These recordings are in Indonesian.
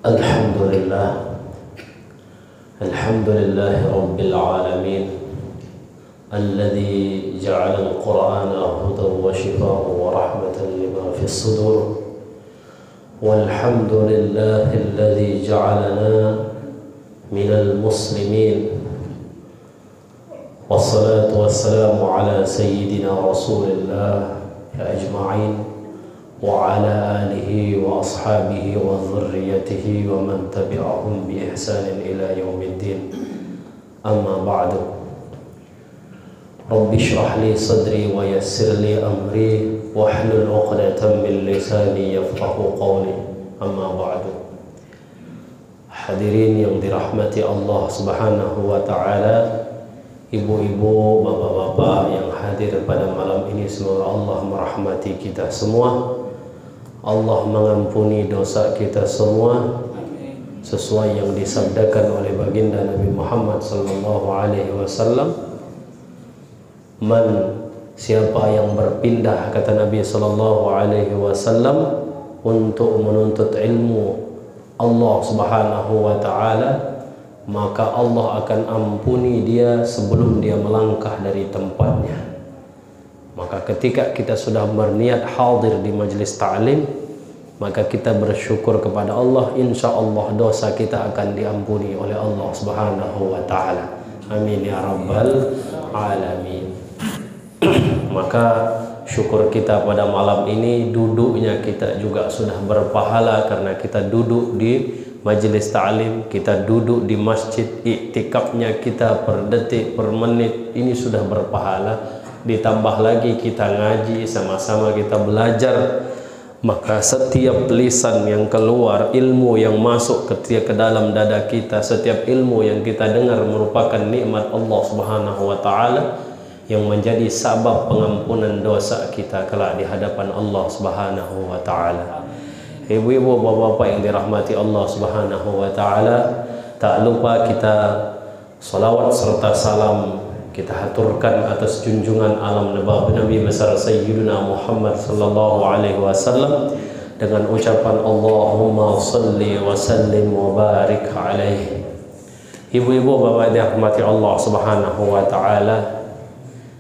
Alhamdulillah, Alhamdulillahi Rabbil Alamin, alladhi ja'ala al-Qur'ana hudan wa shifaan wa rahmatan lima fi sudur. Walhamdulillahi alladhi ja'alana minal muslimin. Wassalatu wassalamu ala sayyidina Rasulillah ajma'in wa ala alihi wa ashabihi wa dhurriyyatihi wa man tabi'ahum bi ihsanin ila yaumiddin. Amma ba'du. Rabbi shrah li sadri wa yassir li amri wahlul 'uqdatam min lisani yafqahu qawli. Amma ba'du. Hadirin yang dirahmati Allah Subhanahu wa taala, ibu-ibu, bapak-bapak yang hadir pada malam ini, semoga Allah merahmati kita semua. Allah mengampuni dosa kita semua sesuai yang disabdakan oleh baginda Nabi Muhammad sallallahu alaihi wasallam. Siapa yang berpindah, kata Nabi sallallahu alaihi wasallam, untuk menuntut ilmu Allah Subhanahu wa taala, maka Allah akan ampuni dia sebelum dia melangkah dari tempatnya. Maka ketika kita sudah berniat hadir di majelis ta'lim, maka kita bersyukur kepada Allah, insya Allah dosa kita akan diampuni oleh Allah Subhanahu wa ta'ala. Amin ya rabbal alamin. Maka syukur kita pada malam ini, duduknya kita juga sudah berpahala karena kita duduk di majelis ta'lim, kita duduk di masjid, iktikafnya kita per detik, per menit ini sudah berpahala. Ditambah lagi kita ngaji, sama-sama kita belajar, maka setiap lisan yang keluar, ilmu yang masuk ke dalam dada kita, setiap ilmu yang kita dengar merupakan nikmat Allah Subhanahu wa taala yang menjadi sabab pengampunan dosa kita kelak di hadapan Allah Subhanahu wa taala. Ibu-ibu, bapak-bapak yang dirahmati Allah Subhanahu wa taala, tak lupa kita salawat serta salam kita haturkan atas junjungan alam Nabi besar Sayyidina Muhammad sallallahu alaihi wasallam dengan ucapan Allahumma salli wa sallim wa barik alaihi. Ibu-ibu, bapak yang dirahmati Allah Subhanahu wa taala,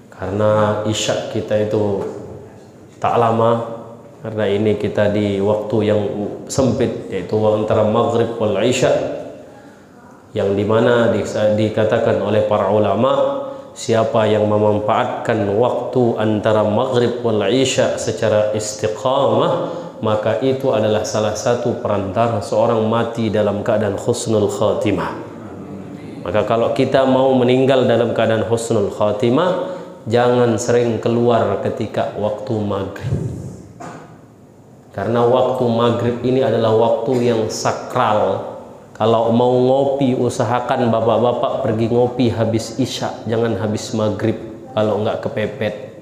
karena isya kita itu tak lama, karena ini kita di waktu yang sempit, yaitu antara maghrib wal isya, yang dimana dikatakan oleh para ulama, siapa yang memanfaatkan waktu antara maghrib wal isya secara istiqamah, maka itu adalah salah satu perantara seorang mati dalam keadaan husnul khatimah. Maka kalau kita mau meninggal dalam keadaan husnul khatimah, jangan sering keluar ketika waktu maghrib, karena waktu maghrib ini adalah waktu yang sakral. Kalau mau ngopi, usahakan bapak-bapak pergi ngopi habis isya, jangan habis maghrib kalau nggak kepepet.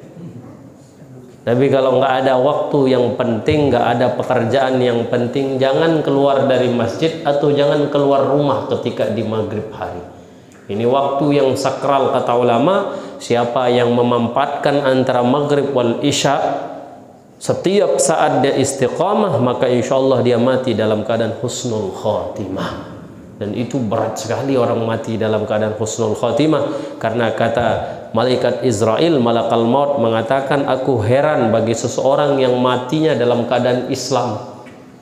Tapi kalau nggak ada waktu yang penting, nggak ada pekerjaan yang penting, jangan keluar dari masjid atau jangan keluar rumah ketika di maghrib hari. Ini waktu yang sakral, kata ulama. Siapa yang memanfaatkan antara maghrib wal isya setiap saat dia istiqamah, maka insya Allah dia mati dalam keadaan husnul khatimah. Dan itu berat sekali orang mati dalam keadaan husnul khatimah, karena kata malaikat Israel, malakal maut, mengatakan, aku heran bagi seseorang yang matinya dalam keadaan Islam.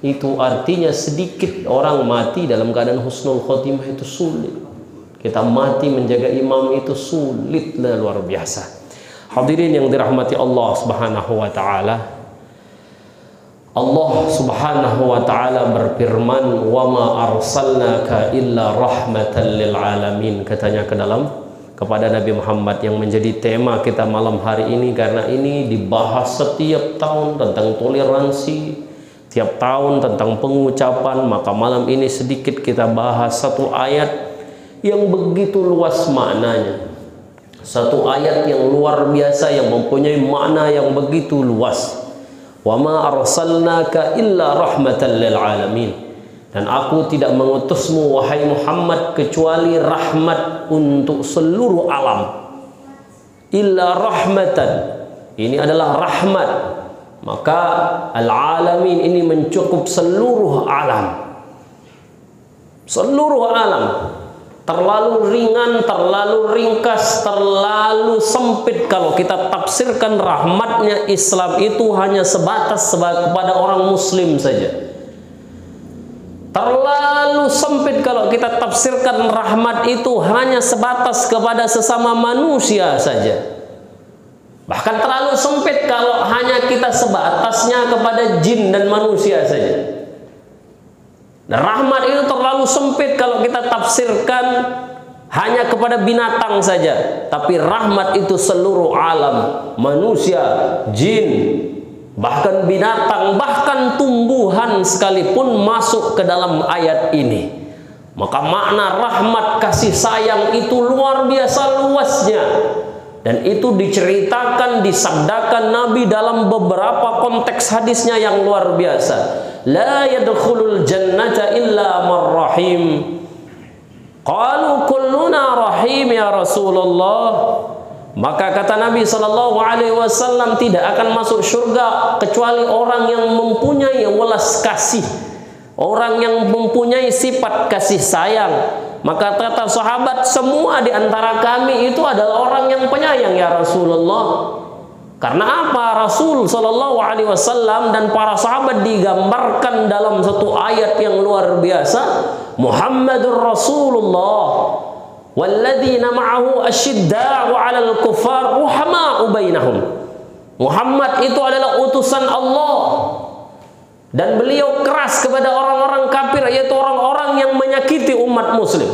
Itu artinya sedikit orang mati dalam keadaan husnul khatimah, itu sulit. Kita mati menjaga imam itu sulit, luar biasa. Hadirin yang dirahmati Allah Subhanahu wa taala, Allah Subhanahu wa taala berfirman, "Wa ma arsalnaka illa rahmatan lil alamin." Katanya kepada Nabi Muhammad, yang menjadi tema kita malam hari ini, karena ini dibahas setiap tahun tentang toleransi, tiap tahun tentang pengucapan, maka malam ini sedikit kita bahas satu ayat yang begitu luas maknanya. Satu ayat yang luar biasa yang mempunyai makna yang begitu luas. Wa ma arsalnaka illa rahmatan lil alamin. Dan aku tidak mengutusmu wahai Muhammad kecuali rahmat untuk seluruh alam. Illa rahmatan. Ini adalah rahmat. Maka al-alamin ini mencukup seluruh alam. Seluruh alam. Terlalu ringan, terlalu ringkas, terlalu sempit kalau kita tafsirkan rahmatnya Islam itu hanya sebatas kepada orang muslim saja. Terlalu sempit kalau kita tafsirkan rahmat itu hanya sebatas kepada sesama manusia saja. Bahkan terlalu sempit kalau hanya kita sebatasnya kepada jin dan manusia saja. Dan rahmat itu terlalu sempit kalau kita tafsirkan hanya kepada binatang saja. Tapi rahmat itu seluruh alam, manusia, jin, bahkan binatang, bahkan tumbuhan sekalipun masuk ke dalam ayat ini. Maka makna rahmat kasih sayang itu luar biasa luasnya. Dan itu diceritakan, disabdakan Nabi dalam beberapa konteks hadisnya yang luar biasa. La yadkhulul jannata illa man rahim. Qalu kulluna rahim ya Rasulullah. Maka kata Nabi SAW, tidak akan masuk surga kecuali orang yang mempunyai welas kasih, orang yang mempunyai sifat kasih sayang. Maka kata sahabat, semua di antara kami itu adalah orang yang penyayang ya Rasulullah. Karena apa? Rasul SAW dan para sahabat digambarkan dalam satu ayat yang luar biasa. Muhammadur Rasulullah walladzina ma'ahu asyidda'u 'alal kuffar ruhama'u bainahum. Muhammad itu adalah utusan Allah, dan beliau keras kepada orang-orang kafir, yaitu orang-orang yang menyakiti umat muslim.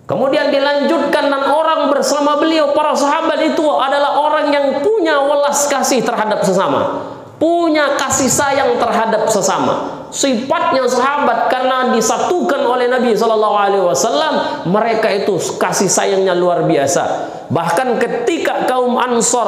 Kemudian dilanjutkan, dan orang bersama beliau, para sahabat itu adalah orang yang punya welas kasih terhadap sesama, punya kasih sayang terhadap sesama. Sifatnya sahabat karena disatukan oleh Nabi SAW, mereka itu kasih sayangnya luar biasa. Bahkan ketika kaum Ansor,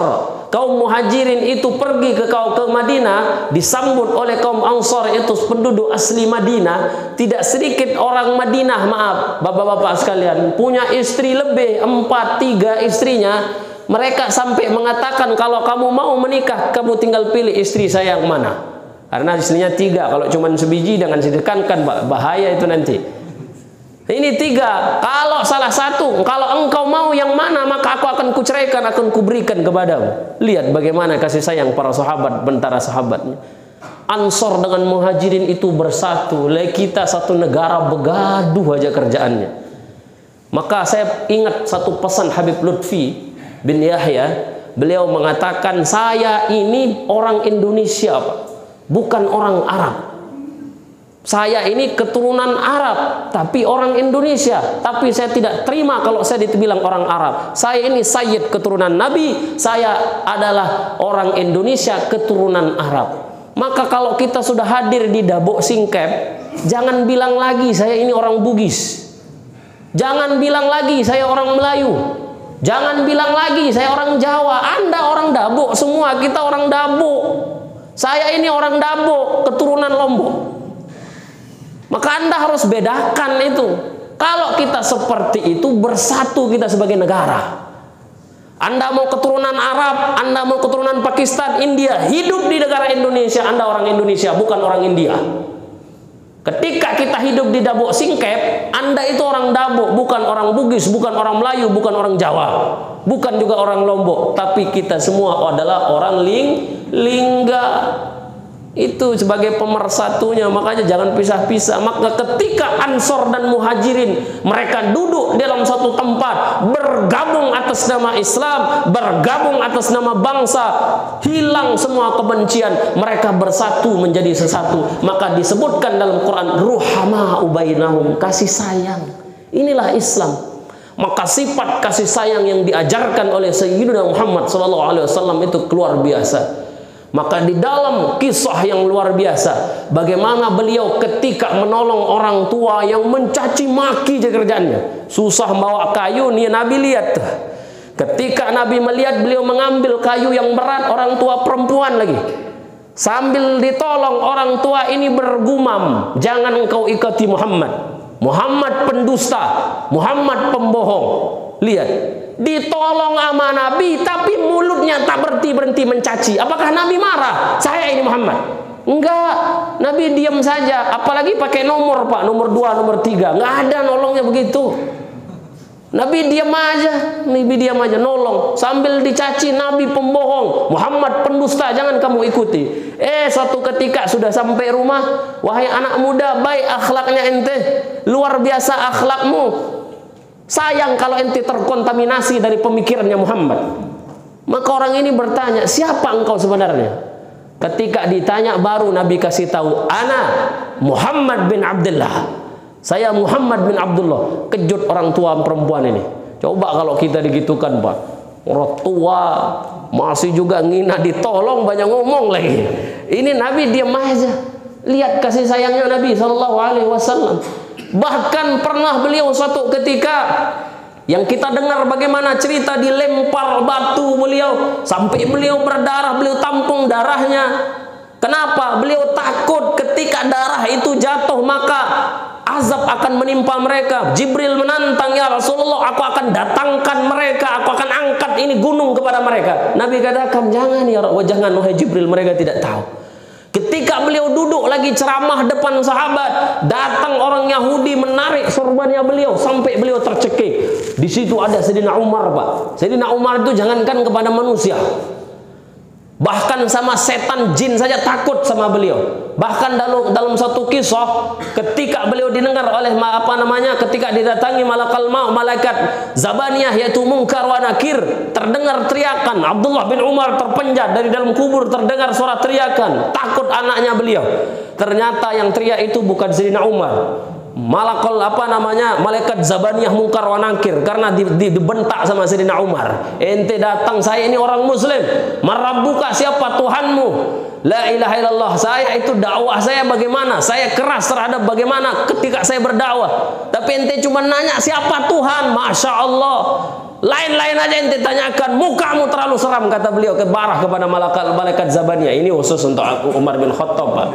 kaum Muhajirin itu pergi ke Madinah, disambut oleh kaum Ansor, itu penduduk asli Madinah. Tidak sedikit orang Madinah, maaf bapak-bapak sekalian, punya istri lebih 4-3 istrinya. Mereka sampai mengatakan, kalau kamu mau menikah, kamu tinggal pilih istri saya yang mana. Karena istrinya 3, kalau cuma sebiji jangan ditekankan, bahaya itu nanti. Ini 3, kalau salah satu, kalau engkau mau yang mana, maka aku akan kuceraikan, akan kuberikan kepadamu. Lihat bagaimana kasih sayang para sahabat, bentara sahabatnya. Ansor dengan Muhajirin itu bersatu. Kita satu negara begaduh aja kerjaannya. Maka saya ingat satu pesan Habib Lutfi bin Yahya. Beliau mengatakan, saya ini orang Indonesia Pak, bukan orang Arab. Saya ini keturunan Arab, tapi orang Indonesia. Tapi saya tidak terima kalau saya dibilang orang Arab. Saya ini Sayyid keturunan Nabi, saya adalah orang Indonesia keturunan Arab. Maka kalau kita sudah hadir di Dabok Singkep, jangan bilang lagi saya ini orang Bugis. Jangan bilang lagi saya orang Melayu. Jangan bilang lagi saya orang Jawa. Anda orang Dabok semua, kita orang Dabok. Saya ini orang Dabok, keturunan Lombok. Maka Anda harus bedakan itu. Kalau kita seperti itu, bersatu kita sebagai negara. Anda mau keturunan Arab, Anda mau keturunan Pakistan, India, hidup di negara Indonesia, Anda orang Indonesia, bukan orang India. Ketika kita hidup di Dabok Singkep, Anda itu orang Dabok, bukan orang Bugis, bukan orang Melayu, bukan orang Jawa, bukan juga orang Lombok, tapi kita semua adalah orang Lingga. Itu sebagai pemersatunya. Makanya jangan pisah-pisah. Maka ketika Ansor dan Muhajirin mereka duduk dalam satu tempat, bergabung atas nama Islam, bergabung atas nama bangsa, hilang semua kebencian, mereka bersatu menjadi sesatu. Maka disebutkan dalam Quran, ruhama ubainahum, kasih sayang. Inilah Islam. Maka sifat kasih sayang yang diajarkan oleh Sayyidina Muhammad SAW itu luar biasa. Maka di dalam kisah yang luar biasa, bagaimana beliau ketika menolong orang tua yang mencaci maki kerjaannya, susah bawa kayu, nih Nabi lihat. Ketika Nabi melihat beliau mengambil kayu yang berat, orang tua perempuan lagi, sambil ditolong orang tua ini bergumam, jangan engkau ikuti Muhammad. Muhammad pendusta, Muhammad pembohong. Lihat, ditolong sama Nabi, tapi mulutnya tak berhenti mencaci. Apakah Nabi marah? Saya ini Muhammad. Enggak, Nabi diam saja. Apalagi pakai nomor, Pak, nomor 2, nomor 3. Enggak ada nolongnya begitu. Nabi diam aja, nolong. Sambil dicaci, Nabi pembohong, Muhammad pendusta, jangan kamu ikuti. Suatu ketika sudah sampai rumah, wahai anak muda, baik akhlaknya ente, luar biasa akhlakmu. Sayang kalau ente terkontaminasi dari pemikirannya Muhammad. Maka orang ini bertanya, siapa engkau sebenarnya? Ketika ditanya baru Nabi kasih tahu, ana Muhammad bin Abdullah. Saya Muhammad bin Abdullah. Kejut orang tua perempuan ini. Coba kalau kita digitukan, Pak. Orang tua masih juga ngina ditolong, banyak ngomong lagi. Ini Nabi diam aja. Lihat kasih sayangnya Nabi SAW. Bahkan pernah beliau suatu ketika yang kita dengar bagaimana cerita dilempar batu beliau sampai beliau berdarah, beliau tampung darahnya. Kenapa? Beliau takut ketika darah itu jatuh maka azab akan menimpa mereka. Jibril menantang, ya Rasulullah, aku akan datangkan mereka, aku akan angkat ini gunung kepada mereka. Nabi katakan, jangan ya jangan wahai Jibril, mereka tidak tahu. Ketika beliau duduk lagi ceramah depan sahabat, datang orang Yahudi menarik sorbannya beliau sampai beliau tercekik. Di situ ada Sayyidina Umar, Pak. Sayyidina Umar itu jangankan kepada manusia, bahkan sama setan jin saja takut sama beliau. Bahkan dalam satu kisah, ketika beliau didengar oleh ketika didatangi malaikat Zabaniyah yaitu Munkar wa Nakir, terdengar teriakan. Abdullah bin Umar terpenjat dari dalam kubur, terdengar suara teriakan. Takut anaknya beliau. Ternyata yang teriak itu bukan Sayyidina Umar, malaikat Zabaniyah Munkar wa Nakir, karena dibentak sama Sayyidina Umar. Ente datang, saya ini orang muslim. Marabbuka, siapa Tuhanmu? La ilaha illallah. Saya itu dakwah saya bagaimana? Saya keras terhadap bagaimana ketika saya berdakwah. Tapi ente cuma nanya siapa Tuhan? Masya Allah. Lain-lain aja ente tanyakan. Mukamu terlalu seram, kata beliau kebarah kepada malaikat Zabaniyah. Ini khusus untuk aku Umar bin Khattab, Pak.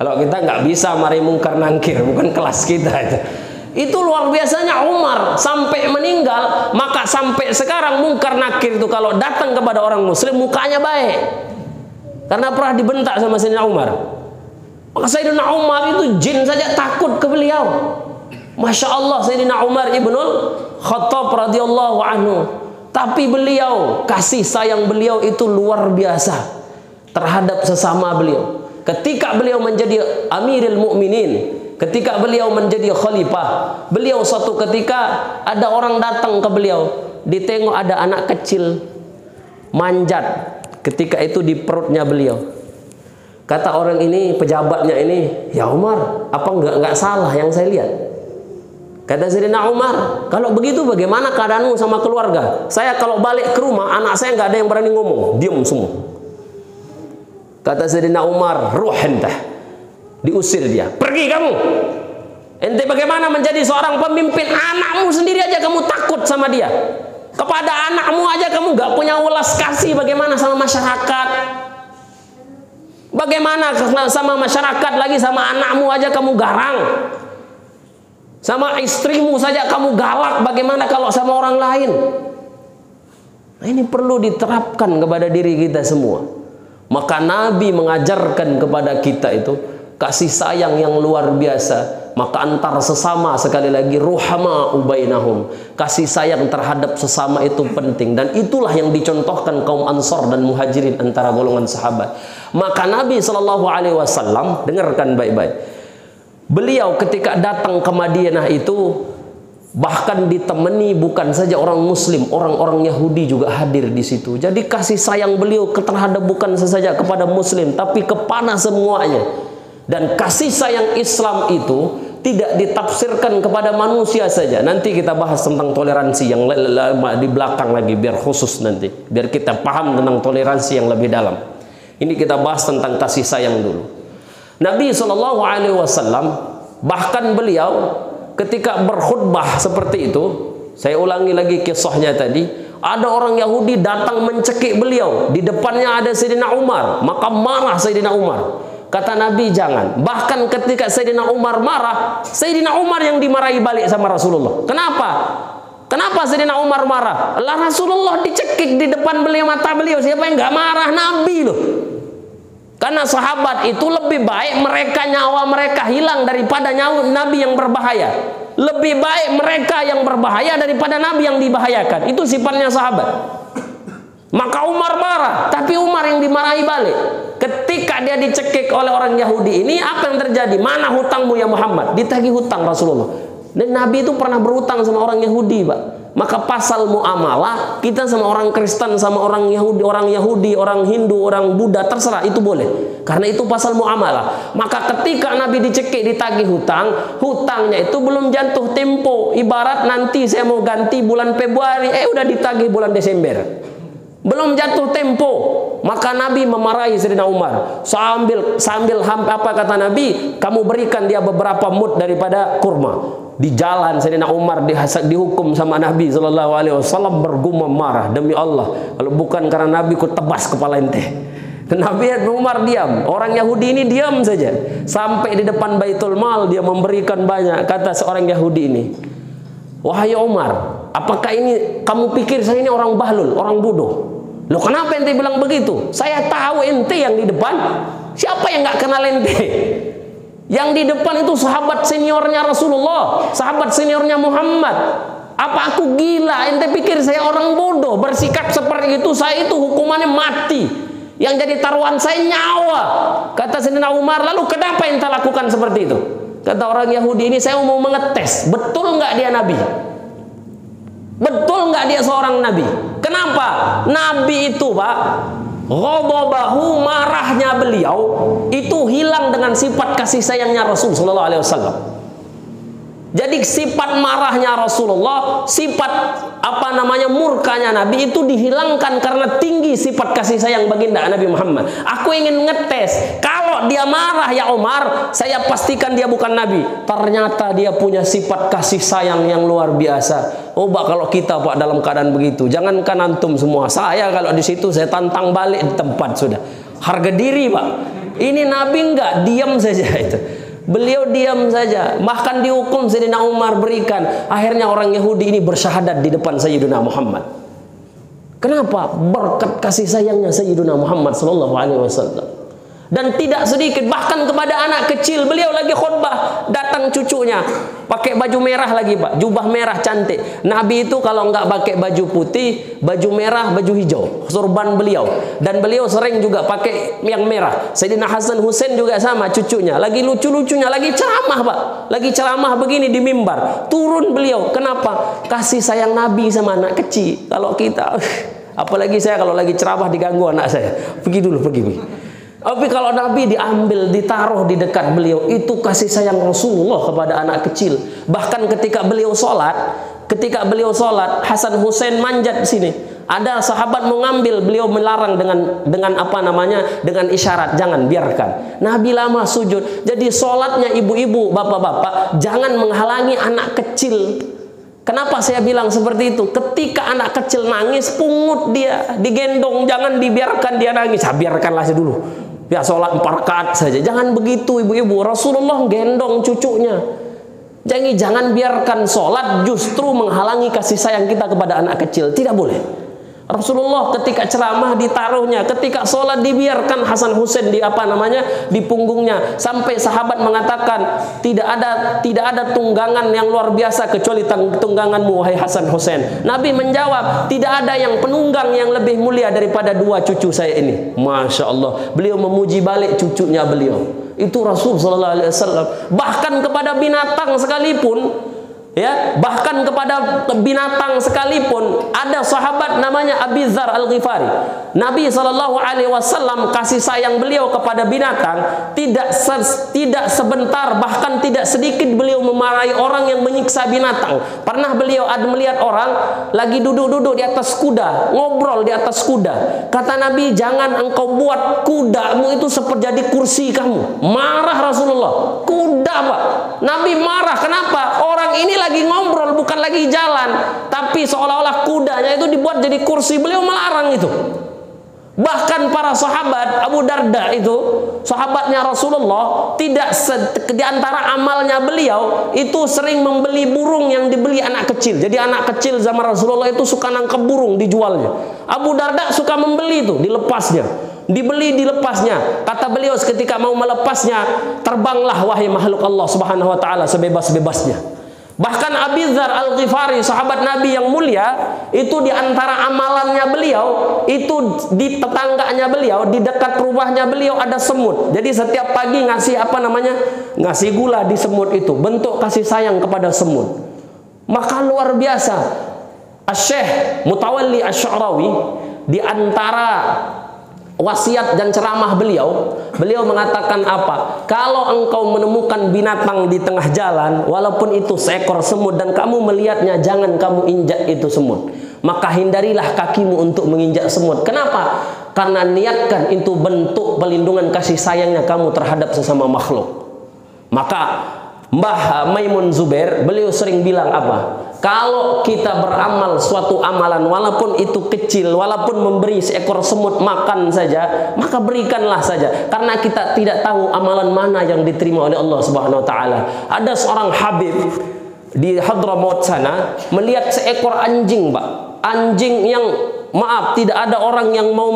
Kalau kita nggak bisa mari mungkar nangkir, bukan kelas kita itu. Itu luar biasanya Umar sampai meninggal. Maka sampai sekarang mungkar nakir itu kalau datang kepada orang muslim mukanya baik, karena pernah dibentak sama Sayyidina Umar. Maka Sayyidina Umar itu jin saja takut ke beliau. Masya Allah, Sayyidina Umar ibnul Khattab radhiyallahu anhu. Tapi beliau, kasih sayang beliau itu luar biasa terhadap sesama beliau. Ketika beliau menjadi Amirul Mukminin, ketika beliau menjadi khalifah, beliau suatu ketika ada orang datang ke beliau, ditengok ada anak kecil manjat ketika itu di perutnya beliau. Kata orang ini, pejabatnya ini, ya Umar, apa enggak salah yang saya lihat? Kata Sayyidina Umar, kalau begitu bagaimana keadaanmu sama keluarga? Saya kalau balik ke rumah, anak saya nggak ada yang berani ngomong, diam semua. Kata Sayyidina Umar, ruh entah, diusir dia, pergi kamu. Ente bagaimana menjadi seorang pemimpin? Anakmu sendiri aja kamu takut sama dia. Kepada anakmu aja kamu nggak punya welas kasih, bagaimana sama masyarakat? Bagaimana sama masyarakat, lagi sama anakmu aja kamu garang? Sama istrimu saja kamu galak, bagaimana kalau sama orang lain? Nah, ini perlu diterapkan kepada diri kita semua. Maka Nabi mengajarkan kepada kita itu kasih sayang yang luar biasa. Maka antar sesama, sekali lagi, ruhama ubainahum, kasih sayang terhadap sesama itu penting. Dan itulah yang dicontohkan kaum Ansar dan Muhajirin antara golongan sahabat. Maka Nabi SAW, dengarkan baik-baik, beliau ketika datang ke Madinah itu bahkan ditemani bukan saja orang muslim, orang-orang Yahudi juga hadir di situ. Jadi kasih sayang beliau terhadap bukan saja kepada muslim, tapi kepada semuanya. Dan kasih sayang Islam itu tidak ditafsirkan kepada manusia saja. Nanti kita bahas tentang toleransi yang di belakang lagi, biar khusus nanti, biar kita paham tentang toleransi yang lebih dalam. Ini kita bahas tentang kasih sayang dulu. Nabi SAW bahkan beliau ketika berkhutbah seperti itu, saya ulangi lagi kisahnya tadi, ada orang Yahudi datang mencekik beliau, di depannya ada Sayyidina Umar, maka marah Sayyidina Umar. Kata Nabi jangan. Bahkan ketika Sayyidina Umar marah, Sayyidina Umar yang dimarahi balik sama Rasulullah. Kenapa? Kenapa Sayyidina Umar marah? Lah Rasulullah dicekik di depan beliau, mata beliau. Siapa yang nggak marah? Nabi loh. Karena sahabat itu lebih baik mereka nyawa mereka hilang daripada nyawa Nabi yang berbahaya. Lebih baik mereka yang berbahaya daripada Nabi yang dibahayakan. Itu sifatnya sahabat. Maka Umar marah, tapi Umar yang dimarahi balik. Ketika dia dicekik oleh orang Yahudi ini, apa yang terjadi? Mana hutangmu ya Muhammad? Ditagih hutang Rasulullah. Dan Nabi itu pernah berhutang sama orang Yahudi, Pak. Maka pasal muamalah kita sama orang Kristen, sama orang Yahudi, orang Hindu, orang Buddha, terserah, itu boleh. Karena itu pasal muamalah. Maka ketika Nabi dicekik, ditagih hutang, hutangnya itu belum jatuh tempo. Ibarat nanti saya mau ganti bulan Februari, udah ditagih bulan Desember. Belum jatuh tempo. Maka Nabi memarahi Sayyidina Umar. Sambil apa kata Nabi? Kamu berikan dia beberapa mud daripada kurma. Di jalan Sayyidina Umar dihukum sama Nabi SAW, bergumam marah, demi Allah, kalau bukan karena Nabi ku tebas kepala ente. Nabi Umar diam. Orang Yahudi ini diam saja. Sampai di depan Baitul Mal dia memberikan banyak. Kata seorang Yahudi ini, wahai Umar, apakah ini kamu pikir saya ini orang bahlul, orang bodoh? Loh, kenapa ente bilang begitu? Saya tahu ente yang di depan. Siapa yang nggak kenal ente? Yang di depan itu sahabat seniornya Rasulullah, sahabat seniornya Muhammad. Apa aku gila? Ente pikir saya orang bodoh bersikap seperti itu? Saya itu hukumannya mati. Yang jadi taruhan saya nyawa. Kata Sayyidina Umar, lalu kenapa ente lakukan seperti itu? Kata orang Yahudi ini, saya mau mengetes, betul nggak dia Nabi? Betul nggak dia seorang Nabi? Kenapa? Nabi itu, Pak, ghadabahu, marahnya beliau itu hilang dengan sifat kasih sayangnya Rasul sallallahu alaihi wasallam. Jadi sifat marahnya Rasulullah, sifat murkanya Nabi itu dihilangkan karena tinggi sifat kasih sayang baginda Nabi Muhammad. Aku ingin ngetes, kalau dia marah ya Umar, saya pastikan dia bukan Nabi. Ternyata dia punya sifat kasih sayang yang luar biasa. Oh, Pak, kalau kita, Pak, dalam keadaan begitu, jangankan antum semua, saya kalau di situ saya tantang balik di tempat sudah. Harga diri, Pak. Ini Nabi enggak, diam saja itu. Beliau diam saja, bahkan dihukum Sayyidina Umar berikan. Akhirnya orang Yahudi ini bersyahadat di depan Sayyidina Muhammad. Kenapa? Berkat kasih sayangnya Sayyidina Muhammad sallallahu alaihi wasallam. Dan tidak sedikit, bahkan kepada anak kecil. Beliau lagi khutbah, datang cucunya pakai baju merah lagi, Pak, jubah merah cantik. Nabi itu kalau nggak pakai baju putih, baju merah, baju hijau, sorban beliau. Dan beliau sering juga pakai yang merah. Sayyidina Hasan Husain juga sama, cucunya lagi lucu-lucunya, lagi ceramah, Pak, lagi ceramah begini di mimbar. Turun beliau. Kenapa? Kasih sayang Nabi sama anak kecil. Kalau kita, apalagi saya kalau lagi ceramah diganggu anak saya, pergi dulu, pergi. Tapi kalau Nabi diambil, ditaruh di dekat beliau, itu kasih sayang Rasulullah kepada anak kecil. Bahkan ketika beliau sholat, Hasan Husain manjat di sini. Ada sahabat mau ngambil, beliau melarang dengan isyarat, jangan, biarkan. Nabi lama sujud. Jadi sholatnya ibu-ibu, bapak-bapak, jangan menghalangi anak kecil. Kenapa saya bilang seperti itu? Ketika anak kecil nangis, pungut dia, digendong, jangan dibiarkan dia nangis. Biarkanlah saya dulu. Ya, sholat 4 rakaat saja. Jangan begitu, ibu-ibu. Rasulullah gendong cucunya. Jadi jangan biarkan sholat justru menghalangi kasih sayang kita kepada anak kecil. Tidak boleh. Rasulullah ketika ceramah ditaruhnya, ketika sholat dibiarkan Hasan Husain di punggungnya, sampai sahabat mengatakan tidak ada tunggangan yang luar biasa kecuali tungganganmu wahai Hasan Husain. Nabi menjawab, tidak ada yang penunggang yang lebih mulia daripada 2 cucu saya ini. Masya Allah, beliau memuji balik cucunya beliau. Itu Rasul sallallahu alaihi wasallam. Bahkan kepada binatang sekalipun, ya, bahkan kepada binatang sekalipun, ada sahabat namanya Abi Dzar Al-Ghifari. Nabi SAW kasih sayang beliau kepada binatang tidak sebentar, bahkan tidak sedikit beliau memarahi orang yang menyiksa binatang. Pernah beliau melihat orang lagi duduk-duduk di atas kuda, ngobrol di atas kuda. Kata Nabi, jangan engkau buat kudamu itu seperti jadi kursi kamu. Marah Rasulullah. Kuda, Pak. Nabi marah. Kenapa? Orang ini lagi ngobrol, bukan lagi jalan, tapi seolah-olah kudanya itu dibuat jadi kursi. Beliau melarang itu. Bahkan para sahabat, Abu Darda itu sahabatnya Rasulullah, di antara amalnya beliau itu sering membeli burung yang dibeli anak kecil. Jadi anak kecil zaman Rasulullah itu suka nangkep burung, dijualnya. Abu Darda suka membeli itu, dilepasnya. dibeli dilepasnya. Kata beliau ketika mau melepasnya, terbanglah wahai makhluk Allah Subhanahu wa taala sebebas-bebasnya. Bahkan Abi Dzar Al-Ghifari, sahabat Nabi yang mulia, itu di antara amalannya beliau, itu di tetangganya beliau, di dekat rumahnya beliau ada semut. Jadi setiap pagi ngasih ngasih gula di semut itu, bentuk kasih sayang kepada semut. Maka luar biasa. Asy-Syaikh Mutawalli Asy-Sya'rawi, di antara wasiat dan ceramah beliau mengatakan apa? Kalau engkau menemukan binatang di tengah jalan, walaupun itu seekor semut dan kamu melihatnya, jangan kamu injak itu semut. Maka hindarilah kakimu untuk menginjak semut. Kenapa? Karena niatkan itu bentuk pelindungan kasih sayangnya kamu terhadap sesama makhluk. Maka Mbah Maimun Zubair, beliau sering bilang apa? Kalau kita beramal suatu amalan, walaupun itu kecil, walaupun memberi seekor semut makan saja, maka berikanlah saja. Karena kita tidak tahu amalan mana yang diterima oleh Allah Subhanahu wa taala. Ada seorang habib di Hadramaut sana melihat seekor anjing, Pak. Anjing yang tidak ada orang yang mau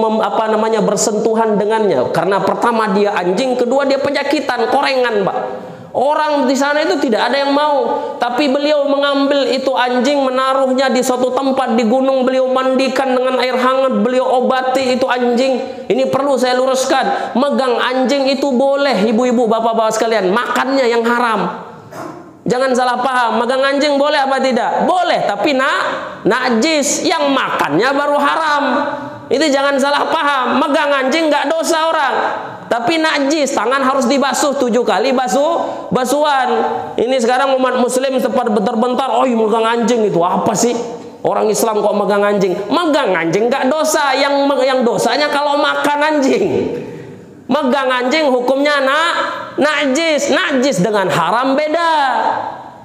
bersentuhan dengannya. Karena pertama dia anjing, kedua dia penyakitan, korengan, Pak. Orang di sana itu tidak ada yang mau, tapi beliau mengambil itu anjing, menaruhnya di suatu tempat di gunung, beliau mandikan dengan air hangat, beliau obati itu anjing. Ini perlu saya luruskan, megang anjing itu boleh, ibu-ibu, bapak-bapak sekalian, makannya yang haram. Jangan salah paham, megang anjing boleh apa tidak? Boleh, tapi najis, yang makannya baru haram. Itu jangan salah paham, megang anjing nggak dosa orang, tapi najis, tangan harus dibasuh 7 kali basuhan. Ini sekarang umat muslim sempat bentar-bentar, oh megang anjing itu apa sih? Orang Islam kok megang anjing? Megang anjing nggak dosa, yang dosanya kalau makan anjing. Megang anjing hukumnya najis dengan haram beda.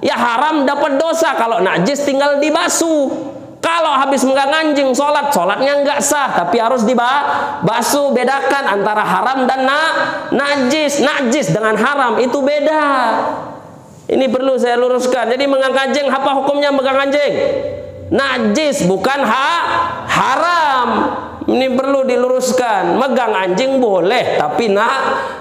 Ya haram dapat dosa, kalau najis tinggal dibasuh. Kalau habis megang anjing sholatnya nggak sah, tapi harus dibasuh. Bedakan antara haram dan najis. Najis dengan haram itu beda. Ini perlu saya luruskan. Jadi megang anjing, apa hukumnya megang anjing? Najis, bukan haram. Ini perlu diluruskan. Megang anjing boleh, tapi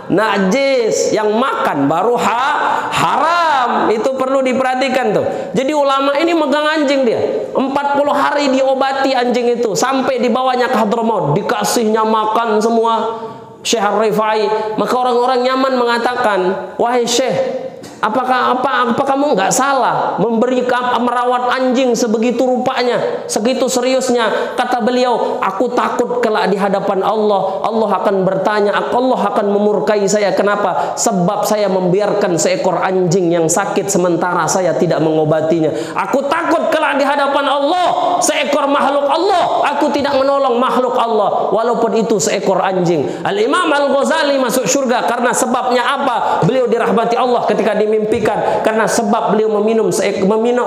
najis. Yang makan baru haram. Itu perlu diperhatikan tuh. Jadi ulama ini megang anjing dia. 40 hari diobati anjing itu sampai dibawanya ke Hadramaut, dikasihnya makan semua. Syekh Ar-Rifai, maka orang-orang Yaman mengatakan, wahai Syekh, apa kamu nggak salah merawat anjing sebegitu rupanya, segitu seriusnya? Kata beliau, aku takut kelak di hadapan Allah akan bertanya, Allah akan memurkai saya. Kenapa? Sebab saya membiarkan seekor anjing yang sakit sementara saya tidak mengobatinya. Aku takut kelak di hadapan Allah, seekor makhluk Allah, aku tidak menolong makhluk Allah walaupun itu seekor anjing. Al-Imam Al-Ghazali masuk surga karena sebabnya apa? Beliau dirahmati Allah ketika dimimpikan, karena sebab beliau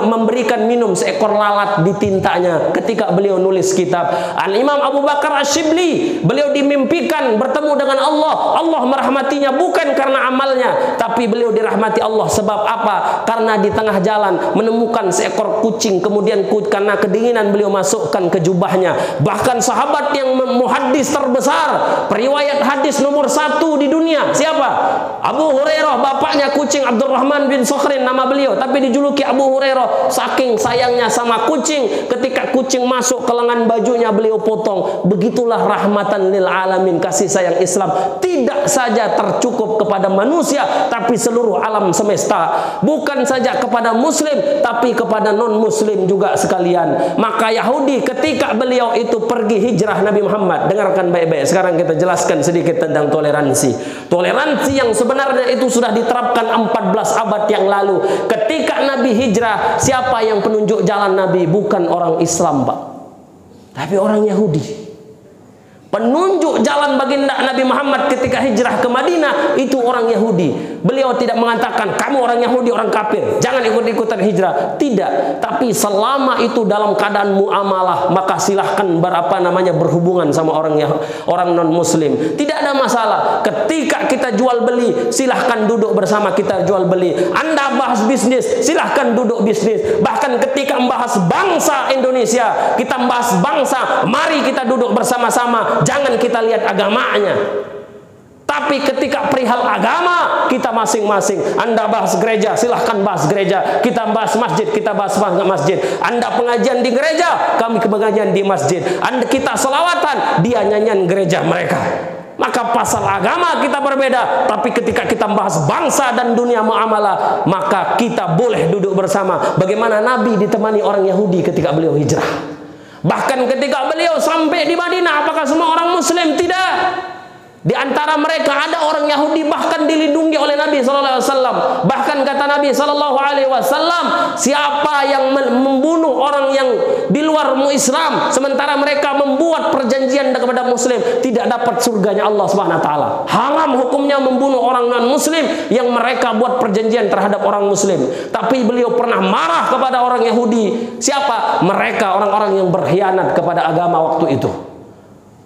memberikan minum seekor lalat di tintanya ketika beliau nulis kitab. Al-Imam Abu Bakar Asy-Syibli, beliau dimimpikan bertemu dengan Allah merahmatinya bukan karena amalnya, tapi beliau dirahmati Allah sebab apa? Karena di tengah jalan menemukan seekor kucing, kemudian karena kedinginan beliau masukkan ke jubahnya. Bahkan sahabat yang muhaddis terbesar, periwayat hadis nomor 1 di dunia, siapa? Abu Hurairah, bapaknya kucing Abdurrahman bin Sakhrin nama beliau, tapi dijuluki Abu Hurairah saking sayangnya sama kucing. Ketika kucing masuk ke lengan bajunya beliau potong. Begitulah rahmatan lil alamin, kasih sayang Islam tidak saja tercukup kepada manusia, tapi seluruh alam semesta. Bukan saja kepada muslim, tapi kepada non muslim juga sekalian. Maka Yahudi ketika beliau itu pergi hijrah Nabi Muhammad, dengarkan baik-baik, sekarang kita jelaskan sedikit tentang toleransi. Toleransi yang sebenarnya itu sudah diterapkan 14 abad yang lalu. Ketika Nabi hijrah, siapa yang penunjuk jalan Nabi? Bukan orang Islam, Pak, tapi orang Yahudi. Penunjuk jalan baginda Nabi Muhammad ketika hijrah ke Madinah itu orang Yahudi. Beliau tidak mengatakan kamu orang Yahudi, orang kafir, jangan ikut-ikutan hijrah. Tidak, tapi selama itu dalam keadaan muamalah, maka silahkan berhubungan sama orang non muslim. Tidak ada masalah. Ketika kita jual beli, silahkan duduk bersama kita jual beli. Anda bahas bisnis, silahkan duduk bisnis. Bahkan ketika membahas bangsa Indonesia, kita membahas bangsa, mari kita duduk bersama-sama. jangan kita lihat agamanya. Tapi ketika perihal agama, kita masing-masing. Anda bahas gereja, silahkan bahas gereja. Kita bahas masjid, kita bahas masjid. Anda pengajian di gereja, kami pengajian di masjid. Kita selawatan, dia nyanyian gereja mereka. Maka pasal agama kita berbeda. Tapi ketika kita bahas bangsa dan dunia muamalah, maka kita boleh duduk bersama. Bagaimana Nabi ditemani orang Yahudi ketika beliau hijrah. Bahkan ketika beliau sampai di Madinah, apakah semua orang Muslim? Tidak. Di antara mereka ada orang Yahudi bahkan dilindungi oleh Nabi sallallahu alaihi wasallam. Bahkan kata Nabi sallallahu alaihi wasallam, siapa yang membunuh orang yang di luar Islam sementara mereka membuat perjanjian kepada muslim, tidak dapat surganya Allah Subhanahu wa taala. Haram hukumnya membunuh orang non muslim yang mereka buat perjanjian terhadap orang muslim. Tapi beliau pernah marah kepada orang Yahudi. Siapa? Mereka orang-orang yang berkhianat kepada agama waktu itu.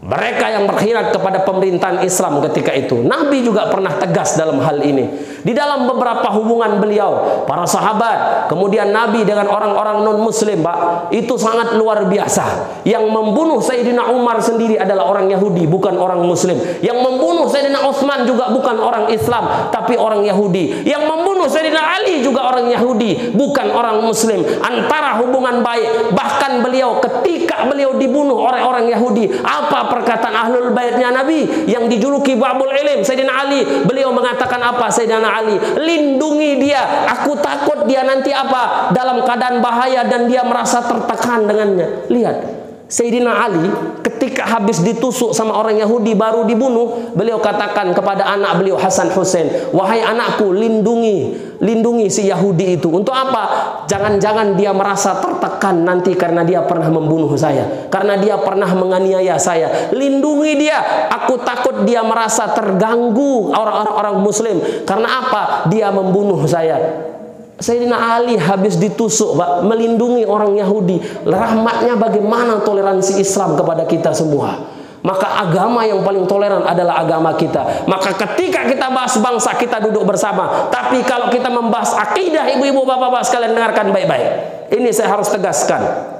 Mereka yang berkhianat kepada pemerintahan Islam ketika itu. Nabi juga pernah tegas dalam hal ini. Di dalam beberapa hubungan beliau, para sahabat, kemudian Nabi dengan orang-orang non-muslim, Pak, itu sangat luar biasa. Yang membunuh Sayyidina Umar sendiri adalah orang Yahudi, bukan orang Muslim. Yang membunuh Sayyidina Utsman juga bukan orang Islam, tapi orang Yahudi. Yang membunuh Sayyidina Ali juga orang Yahudi, bukan orang Muslim. Antara hubungan baik. Bahkan beliau ketika beliau dibunuh oleh orang Yahudi, apa perkataan ahlul baitnya Nabi yang dijuluki Babul Ilim, Sayyidina Ali, beliau mengatakan apa? Sayyidina Ali, lindungi dia, aku takut dia nanti apa? Dalam keadaan bahaya dan dia merasa tertekan dengannya. Lihat, Sayyidina Ali ketika habis ditusuk sama orang Yahudi baru dibunuh, beliau katakan kepada anak beliau Hasan Hussein, wahai anakku, lindungi si Yahudi itu. Untuk apa? Jangan-jangan dia merasa tertekan nanti karena dia pernah membunuh saya, karena dia pernah menganiaya saya. Lindungi dia, aku takut dia merasa terganggu orang-orang muslim. Karena apa? Dia membunuh saya. Sayyidina Ali habis ditusuk, Pak, melindungi orang Yahudi. Rahmatnya bagaimana toleransi Islam kepada kita semua. Maka agama yang paling toleran adalah agama kita. Maka ketika kita bahas bangsa, kita duduk bersama. Tapi kalau kita membahas akidah, ibu-ibu, bapak-bapak sekalian, dengarkan baik-baik. Ini saya harus tegaskan.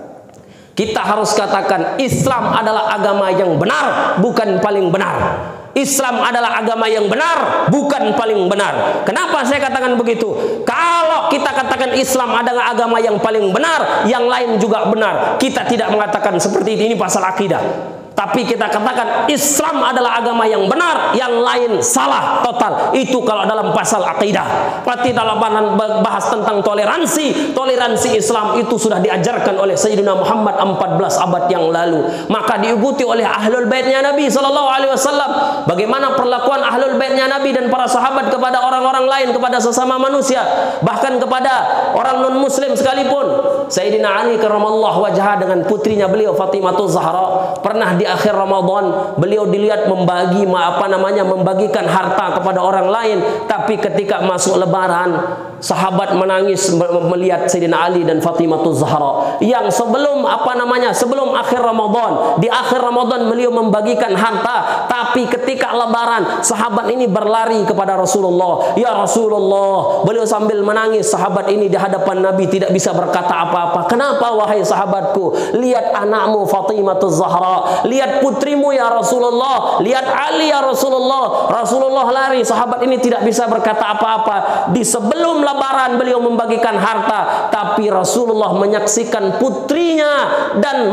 Kita harus katakan Islam adalah agama yang benar, bukan paling benar. Islam adalah agama yang benar, bukan paling benar. Kenapa saya katakan begitu? Kalau kita katakan Islam adalah agama yang paling benar, yang lain juga benar, kita tidak mengatakan seperti itu. Ini pasal akidah. Tapi kita katakan Islam adalah agama yang benar, yang lain salah total. Itu kalau dalam pasal akidah. Berarti dalam bahas tentang toleransi Islam itu sudah diajarkan oleh Sayyidina Muhammad 14 abad yang lalu. Maka diikuti oleh ahlul baitnya Nabi sallallahu alaihi wasallam. Bagaimana perlakuan ahlul baitnya Nabi dan para sahabat kepada orang-orang lain, kepada sesama manusia, bahkan kepada orang non muslim sekalipun. Sayyidina Ali karramallahu wajhah dengan putrinya beliau Fatimah Zahra pernah di akhir Ramadan beliau dilihat membagikan harta kepada orang lain. Tapi ketika masuk lebaran, sahabat menangis melihat Sayyidina Ali dan Fatimah Zahra yang sebelum akhir Ramadan, di akhir Ramadan beliau membagikan harta, tapi ketika lebaran sahabat ini berlari kepada Rasulullah. Ya Rasulullah, beliau sambil menangis, sahabat ini di hadapan Nabi tidak bisa berkata apa-apa. Kenapa wahai sahabatku? Lihat anakmu Fatimah Zahra, lihat putrimu ya Rasulullah, lihat Ali ya Rasulullah. Rasulullah lari, sahabat ini tidak bisa berkata apa-apa. Di sebelum lebaran beliau membagikan harta, tapi Rasulullah menyaksikan putrinya dan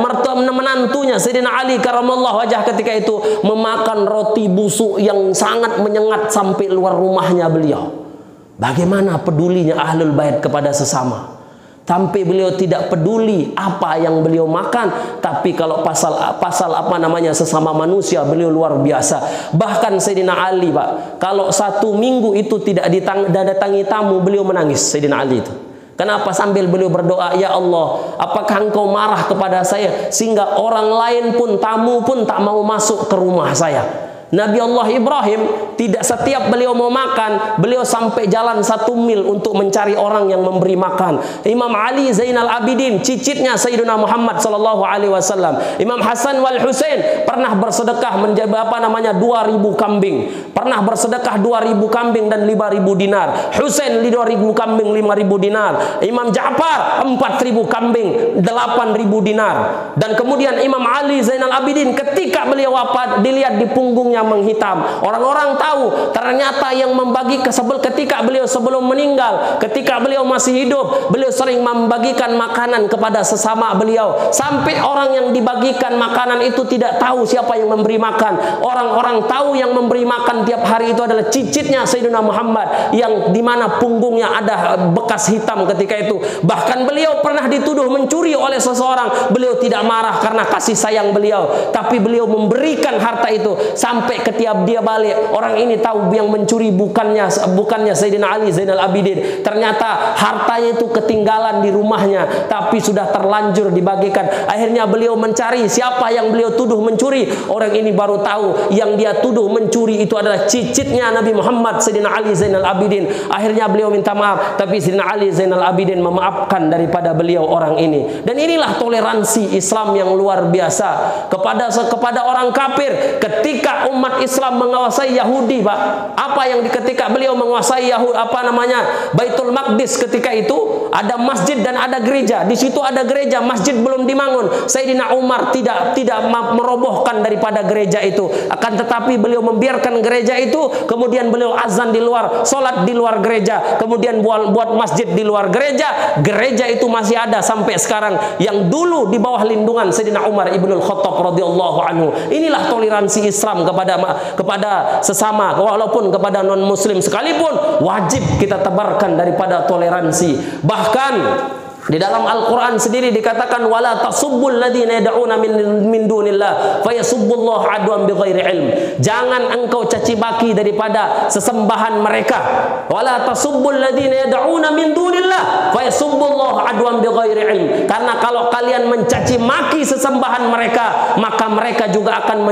menantunya Sayyidina Ali karramallahu wajhah ketika itu memakan roti busuk yang sangat menyengat sampai luar rumahnya beliau. Bagaimana pedulinya ahlul bait kepada sesama. Sampai beliau tidak peduli apa yang beliau makan, tapi kalau pasal sesama manusia beliau luar biasa. Bahkan Sayyidina Ali, Pak, kalau satu minggu itu tidak didatangi tamu, beliau menangis. Sayyidina Ali itu. Kenapa? Sambil beliau berdoa, ya Allah, apakah engkau marah kepada saya sehingga orang lain pun, tamu pun tak mau masuk ke rumah saya? Nabi Allah Ibrahim tidak setiap beliau mau makan, beliau sampai jalan 1 mil untuk mencari orang yang memberi makan. Imam Ali Zainal Abidin, cicitnya Sayyidina Muhammad sallallahu alaihi wasallam. Imam Hasan wal Husain pernah bersedekah menjadi 2.000 kambing. Pernah bersedekah 2.000 kambing dan 5.000 dinar. Husain 2.000 kambing 5.000 dinar. Imam Ja'far 4.000 kambing 8.000 dinar. Dan kemudian Imam Ali Zainal Abidin ketika beliau wafat dilihat di punggungnya menghitam. Orang-orang tahu ternyata yang membagi ketika beliau sebelum meninggal, ketika beliau masih hidup, beliau sering membagikan makanan kepada sesama beliau. Sampai orang yang dibagikan makanan itu tidak tahu siapa yang memberi makan. Orang-orang tahu yang memberi makan tiap hari itu adalah cicitnya Sayyidina Muhammad, yang dimana punggungnya ada bekas hitam ketika itu. Bahkan beliau pernah dituduh mencuri oleh seseorang. Beliau tidak marah karena kasih sayang beliau, tapi beliau memberikan harta itu. Sampai ketika dia balik, orang ini tahu yang mencuri bukannya Sayyidina Ali Zainal Abidin. Ternyata hartanya itu ketinggalan di rumahnya, tapi sudah terlanjur dibagikan. Akhirnya beliau mencari siapa yang beliau tuduh mencuri. Orang ini baru tahu yang dia tuduh mencuri itu adalah cicitnya Nabi Muhammad Sayyidina Ali Zainal Abidin. Akhirnya beliau minta maaf, tapi Sayyidina Ali Zainal Abidin memaafkan daripada beliau orang ini. Dan inilah toleransi Islam yang luar biasa kepada orang kafir. Ketika umat Islam menguasai Yahudi, Pak, apa yang ketika beliau menguasai Baitul Maqdis, ketika itu ada masjid dan ada gereja. Di situ ada gereja, masjid belum dibangun. Sayyidina Umar tidak merobohkan daripada gereja itu. Akan tetapi beliau membiarkan gereja itu, kemudian beliau azan di luar, sholat di luar gereja, kemudian buat masjid di luar gereja. Gereja itu masih ada sampai sekarang, yang dulu di bawah lindungan Sayyidina Umar Ibnul Khattab radhiyallahu anhu. Inilah toleransi Islam kepada sesama, walaupun kepada non muslim sekalipun wajib kita tebarkan daripada toleransi. Bahkan di dalam Al-Quran sendiri dikatakan wala tasubbul ladzina yad'una min dunillah fayasubbullaha adwan bighairi ilm. Jangan engkau caci maki daripada sesembahan mereka. Wala tasubbul ladzina yad'una min dunillah fayasubbullaha adwan bighairi ilm. Karena kalau kalian mencaci maki sesembahan mereka, maka mereka juga akan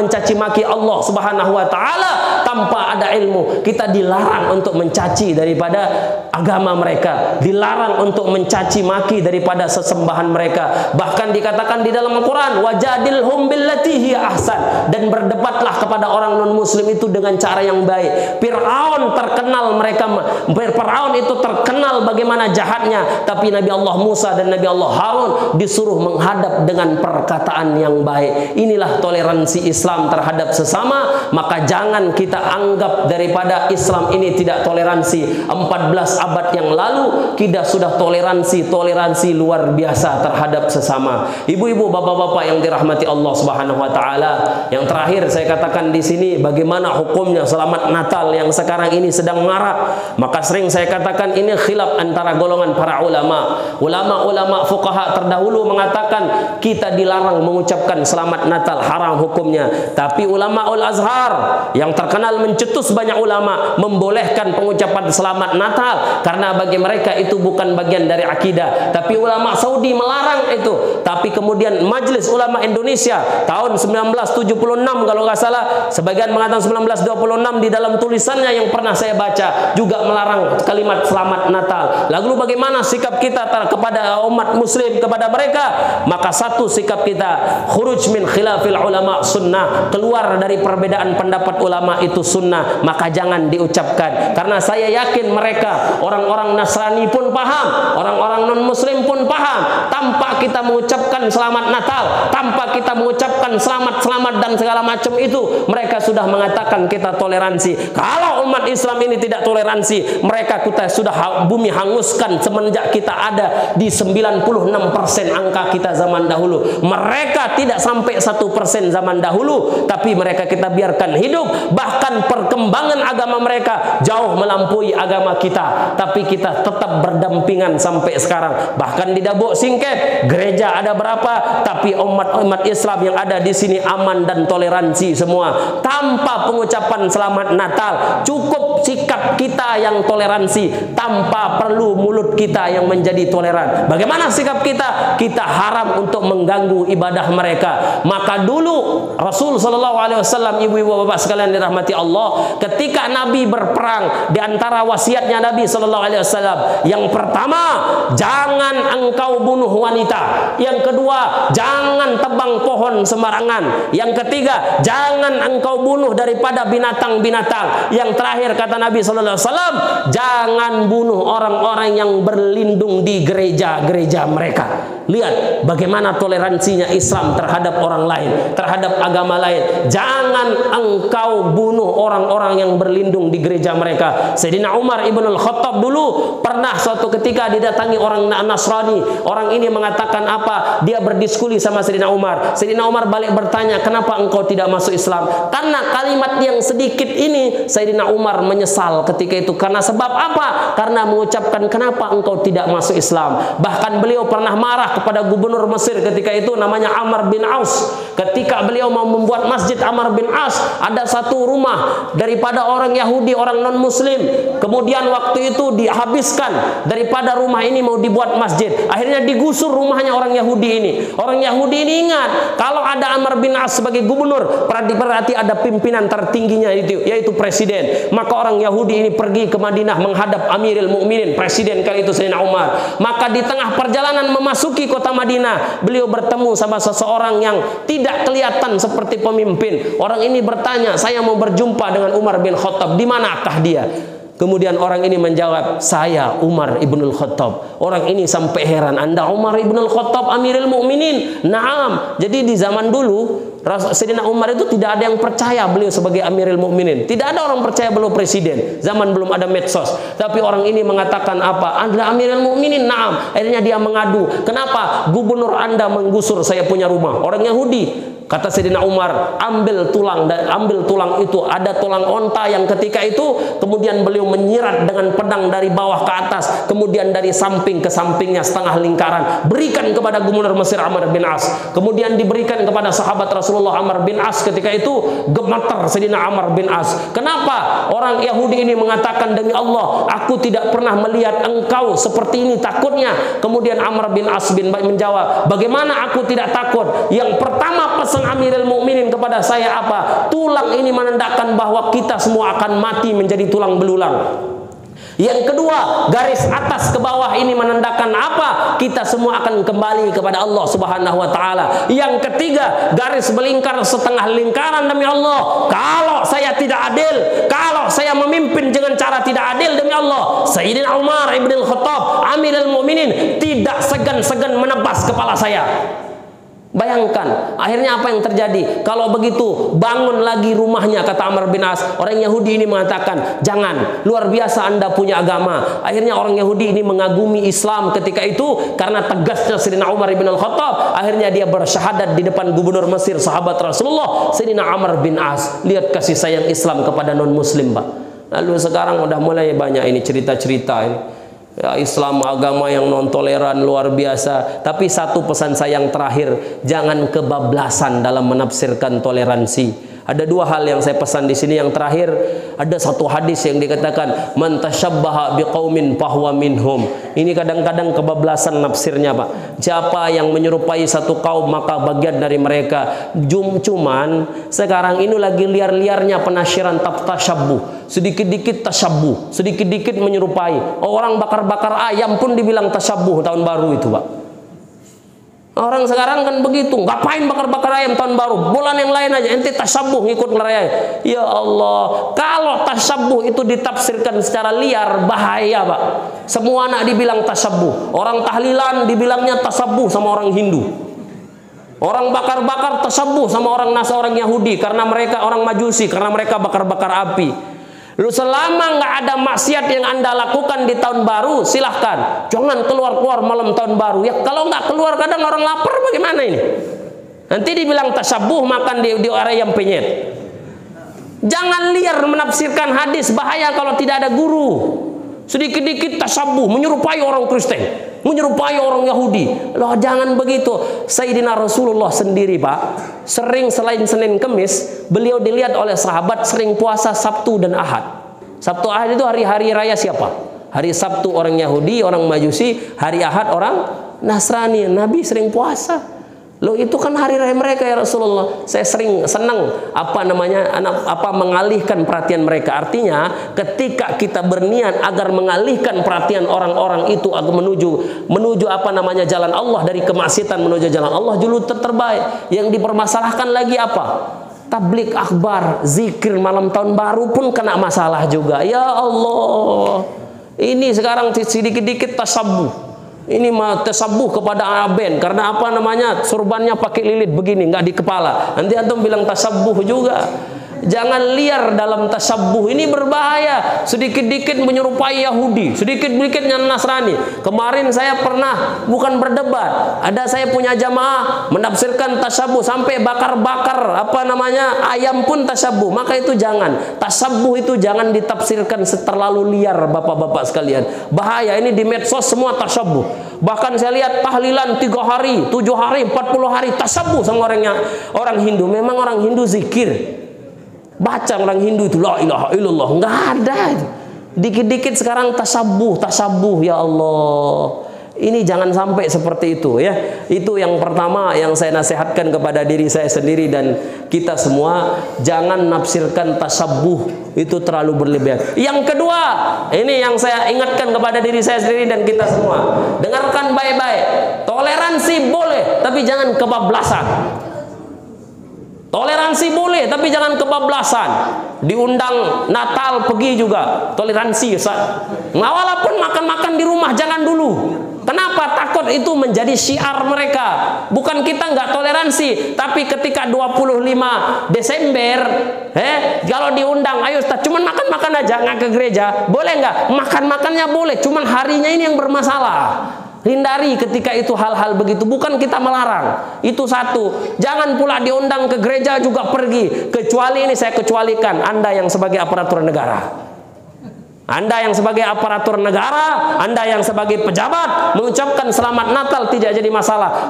mencaci maki Allah Subhanahu wa taala tanpa ada ilmu. Kita dilarang untuk mencaci daripada agama mereka, dilarang untuk mencaci maki daripada sesembahan mereka. Bahkan dikatakan di dalam Al-Quran wajadilhum billati hiya ahsan, dan berdebatlah kepada orang non muslim itu dengan cara yang baik. Fir'aun itu terkenal bagaimana jahatnya, tapi Nabi Allah Musa dan Nabi Allah Harun disuruh menghadap dengan perkataan yang baik. Inilah toleransi Islam terhadap sesama. Maka jangan kita anggap daripada Islam ini tidak toleransi. 14 abad yang lalu kita sudah toleransi luar biasa terhadap sesama. Ibu-ibu, bapak-bapak yang dirahmati Allah Subhanahu wa taala, yang terakhir saya katakan di sini bagaimana hukumnya selamat Natal yang sekarang ini sedang marak. Maka sering saya katakan ini khilaf antara golongan para ulama. Ulama fuqaha terdahulu mengatakan kita dilarang mengucapkan selamat Natal, haram hukumnya. Tapi ulama Al-Azhar yang terkenal mencetus banyak ulama membolehkan pengucapan selamat Natal karena bagi mereka itu bukan bagian dari akidah. Tapi ulama Saudi melarang itu. Tapi kemudian Majelis Ulama Indonesia tahun 1976 kalau nggak salah, sebagian mengatakan 1926, di dalam tulisannya yang pernah saya baca juga melarang kalimat selamat Natal. Lalu bagaimana sikap kita kepada umat muslim kepada mereka? Maka satu sikap kita, khuruj min khilafil ulama sunnah, keluar dari perbedaan pendapat ulama itu sunnah. Maka jangan diucapkan, karena saya yakin mereka orang-orang Nasrani pun paham, orang-orang non muslim pun paham. Tanpa kita mengucapkan selamat Natal, tanpa kita mengucapkan selamat dan segala macam itu, mereka sudah mengatakan kita toleransi. Kalau umat Islam ini tidak toleransi, mereka kita sudah bumi hanguskan semenjak kita ada di 96% angka kita zaman dahulu. Mereka tidak sampai 1% zaman dahulu, tapi mereka kita biarkan hidup. Bahkan bahkan perkembangan agama mereka jauh melampaui agama kita, tapi kita tetap berdampingan sampai sekarang. Bahkan di Dabuk Singket gereja ada berapa, tapi umat Islam yang ada di sini aman dan toleransi semua, tanpa pengucapan selamat Natal. Cukup sikap kita yang toleransi, tanpa perlu mulut kita yang menjadi toleran. Bagaimana sikap kita? Kita haram untuk mengganggu ibadah mereka. Maka dulu Rasul sallallahu alaihi wasallam, ibu-ibu bapak sekalian dirahmati Allah, ketika Nabi berperang, di antara wasiatnya Nabi sallallahu alaihi wasallam, yang pertama, jangan engkau bunuh wanita. Yang kedua, jangan tebang pohon sembarangan. Yang ketiga, jangan engkau bunuh daripada binatang-binatang. Yang terakhir kata Nabi sallallahu alaihi wasallam, jangan bunuh orang-orang yang berlindung di gereja-gereja mereka. Lihat bagaimana toleransinya Islam terhadap orang lain, terhadap agama lain. Jangan engkau bunuh orang-orang yang berlindung di gereja mereka. Sayyidina Umar ibn al-Khattab dulu pernah suatu ketika didatangi orang Nasrani. Orang ini mengatakan apa? Dia berdiskusi sama Sayyidina Umar. Sayyidina Umar balik bertanya, kenapa engkau tidak masuk Islam? Karena kalimat yang sedikit ini Sayyidina Umar menyesal ketika itu. Karena sebab apa? Karena mengucapkan kenapa engkau tidak masuk Islam. Bahkan beliau pernah marah kepada gubernur Mesir ketika itu, namanya Amr bin Aus. Ketika beliau mau membuat masjid Amr bin As, ada satu rumah daripada orang Yahudi, orang non muslim. Kemudian waktu itu dihabiskan, daripada rumah ini mau dibuat masjid, akhirnya digusur rumahnya orang Yahudi ini. Orang Yahudi ini ingat, kalau ada Amr bin As sebagai gubernur, berarti ada pimpinan tertingginya itu, yaitu presiden. Maka orang Yahudi ini pergi ke Madinah menghadap Amirul Mukminin, presiden kali itu Sayyidina Umar. Maka di tengah perjalanan memasuki kota Madinah, beliau bertemu sama seseorang yang tidak kelihatan seperti pemimpin. Orang ini bertanya, saya mau berjumpa dengan Umar bin Khattab, di manakah dia? Kemudian orang ini menjawab, saya Umar ibnul Khattab. Orang ini sampai heran, Anda Umar ibnul Khattab Amirul Mukminin? Naam. Jadi di zaman dulu Sayyidina Umar itu tidak ada yang percaya beliau sebagai Amirul Mukminin. Tidak ada orang percaya beliau presiden. Zaman belum ada medsos. Tapi orang ini mengatakan apa? Anda Amirul Mukminin? Naam. Akhirnya dia mengadu. Kenapa? Gubernur Anda menggusur saya punya rumah. Orang Yahudi. Kata Sayyidina Umar, ambil tulang itu. Ada tulang onta yang ketika itu kemudian beliau menyirat dengan pedang dari bawah ke atas, kemudian dari samping ke sampingnya setengah lingkaran, berikan kepada gubernur Mesir Amr bin As. Kemudian diberikan kepada sahabat Rasulullah Amr bin As. Ketika itu gemetar Sayyidina Amr bin As. Kenapa? Orang Yahudi ini mengatakan, demi Allah, aku tidak pernah melihat engkau seperti ini takutnya. Kemudian Amr bin As menjawab, bagaimana aku tidak takut? Yang pertama pesan Amirul Mukminin kepada saya apa? Tulang ini menandakan bahwa kita semua akan mati menjadi tulang belulang. Yang kedua, garis atas ke bawah ini menandakan apa? Kita semua akan kembali kepada Allah Subhanahu wa taala. Yang ketiga, garis melingkar setengah lingkaran, demi Allah, kalau saya tidak adil, kalau saya memimpin dengan cara tidak adil, demi Allah, Sayyidina Umar ibn al-Khattab Amirul Mukminin tidak segan-segan menebas kepala saya. Bayangkan, akhirnya apa yang terjadi? Kalau begitu, bangun lagi rumahnya, kata Amr bin As. Orang Yahudi ini mengatakan, jangan, luar biasa Anda punya agama. Akhirnya orang Yahudi ini mengagumi Islam ketika itu, karena tegasnya Sayyidina Umar bin Al-Khattab. Akhirnya dia bersyahadat di depan gubernur Mesir, sahabat Rasulullah, Sayyidina Amr bin As. Lihat kasih sayang Islam kepada non-muslim, Pak. Lalu sekarang udah mulai banyak ini cerita-cerita ini. Ya, Islam agama yang non toleran luar biasa. Tapi satu pesan saya yang terakhir, jangan kebablasan dalam menafsirkan toleransi. Ada dua hal yang saya pesan di sini. Yang terakhir, ada satu hadis yang dikatakan, man tasyabbaha biqaumin fahuwa minhum. Ini kadang-kadang kebablasan nafsirnya, Pak. Siapa yang menyerupai satu kaum maka bagian dari mereka. Cuman sekarang ini lagi liar-liarnya penasyiran tasyabbuh. Sedikit-dikit tasyabbuh, sedikit-dikit menyerupai. Orang bakar-bakar ayam pun dibilang tasyabbuh tahun baru itu, Pak. Orang sekarang kan begitu, ngapain bakar-bakar ayam tahun baru? Bulan yang lain aja, ente tasyabbuh ngikut ngeraya. Ya Allah, kalau tasyabbuh itu ditafsirkan secara liar, bahaya, Pak. Semua anak dibilang tasyabbuh. Orang tahlilan dibilangnya tasyabbuh sama orang Hindu. Orang bakar-bakar tasyabbuh sama orang orang Yahudi, karena mereka orang Majusi, karena mereka bakar-bakar api. Lu selama nggak ada maksiat yang Anda lakukan di tahun baru, silahkan. Jangan keluar-keluar malam tahun baru. Ya kalau nggak keluar, kadang orang lapar bagaimana ini? Nanti dibilang tasyabbuh makan di area yang penyet. Jangan liar menafsirkan hadis, bahaya kalau tidak ada guru. Sedikit-dikit tasabuh, menyerupai orang Kristen, menyerupai orang Yahudi. Loh, jangan begitu. Sayyidina Rasulullah sendiri, Pak, sering selain Senin Kemis, beliau dilihat oleh sahabat sering puasa Sabtu dan Ahad. Sabtu Ahad itu hari-hari raya siapa? Hari Sabtu orang Yahudi, orang Majusi, hari Ahad orang Nasrani. Nabi sering puasa. Loh, itu kan hari raya mereka ya Rasulullah. Saya sering senang mengalihkan perhatian mereka. Artinya ketika kita berniat agar mengalihkan perhatian orang-orang itu agar menuju jalan Allah, dari kemaksiatan menuju jalan Allah, julu terbaik. Yang dipermasalahkan lagi apa? Tablik akbar, zikir malam tahun baru pun kena masalah juga. Ya Allah, ini sekarang sedikit-dikit tasabuh. Ini mah tasabuh kepada aben, karena surbannya pakai lilit begini, nggak di kepala. Nanti antum bilang tasabuh juga. Jangan liar dalam tasabuh, ini berbahaya. Sedikit-dikit menyerupai Yahudi, sedikit-dikit Nasrani. Kemarin saya pernah, bukan berdebat, ada saya punya jamaah menafsirkan tasabuh sampai bakar-bakar ayam pun tasabuh. Maka itu jangan. Tasabuh itu jangan ditafsirkan terlalu liar, bapak-bapak sekalian. Bahaya, ini di medsos semua tasabuh. Bahkan saya lihat tahlilan 3 hari, 7 hari, 40 hari tasabuh sama orang Hindu. Memang orang Hindu zikir. Baca orang Hindu itu la ilaha illallah, nggak ada. Dikit-dikit sekarang tasabuh, ya Allah. Ini jangan sampai seperti itu ya. Itu yang pertama yang saya nasihatkan kepada diri saya sendiri dan kita semua, jangan nafsirkan tasabuh itu terlalu berlebihan. Yang kedua, ini yang saya ingatkan kepada diri saya sendiri dan kita semua. Dengarkan baik-baik. Toleransi boleh, tapi jangan kebablasan. Toleransi boleh, tapi jangan kebablasan. Diundang Natal pergi juga, toleransi Ustaz. Walaupun makan-makan di rumah jangan dulu. Kenapa? Takut itu menjadi syiar mereka. Bukan kita nggak toleransi, tapi ketika 25 Desember, kalau diundang, ayo Ustaz, cuman makan-makan aja, nggak ke gereja, boleh nggak? Makan-makannya boleh, cuman harinya ini yang bermasalah. Hindari ketika itu hal-hal begitu. Bukan kita melarang. Itu satu. Jangan pula diundang ke gereja juga pergi. Kecuali ini saya kecualikan, Anda yang sebagai aparatur negara. Anda yang sebagai aparatur negara, Anda yang sebagai pejabat, mengucapkan selamat Natal tidak jadi masalah.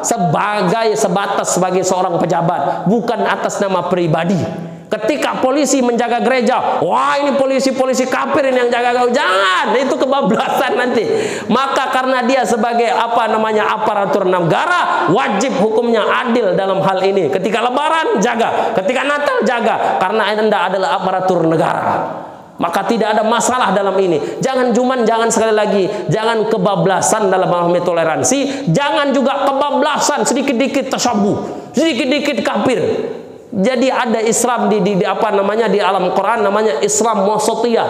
Sebatas sebagai seorang pejabat, bukan atas nama pribadi. Ketika polisi menjaga gereja, wah ini polisi-polisi kafir ini yang jaga. Jangan, itu kebablasan nanti. Maka karena dia sebagai aparatur negara, wajib hukumnya adil dalam hal ini. Ketika Lebaran jaga, ketika Natal jaga, karena Anda adalah aparatur negara. Maka tidak ada masalah dalam ini. Jangan sekali lagi, jangan kebablasan dalam memahami toleransi. Jangan juga kebablasan, sedikit-dikit tasabuh, sedikit-dikit kafir. Jadi ada Islam di alam Quran namanya Islam wasatiyah,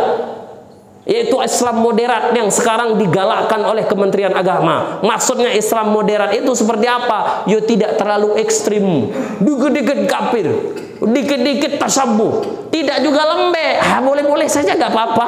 yaitu Islam moderat yang sekarang digalakkan oleh Kementerian Agama. Maksudnya Islam moderat itu seperti apa? Ya tidak terlalu ekstrim, dikit-dikit kafir, dikit-dikit tasabuh, tidak juga lembek. Boleh-boleh saja, nggak apa-apa.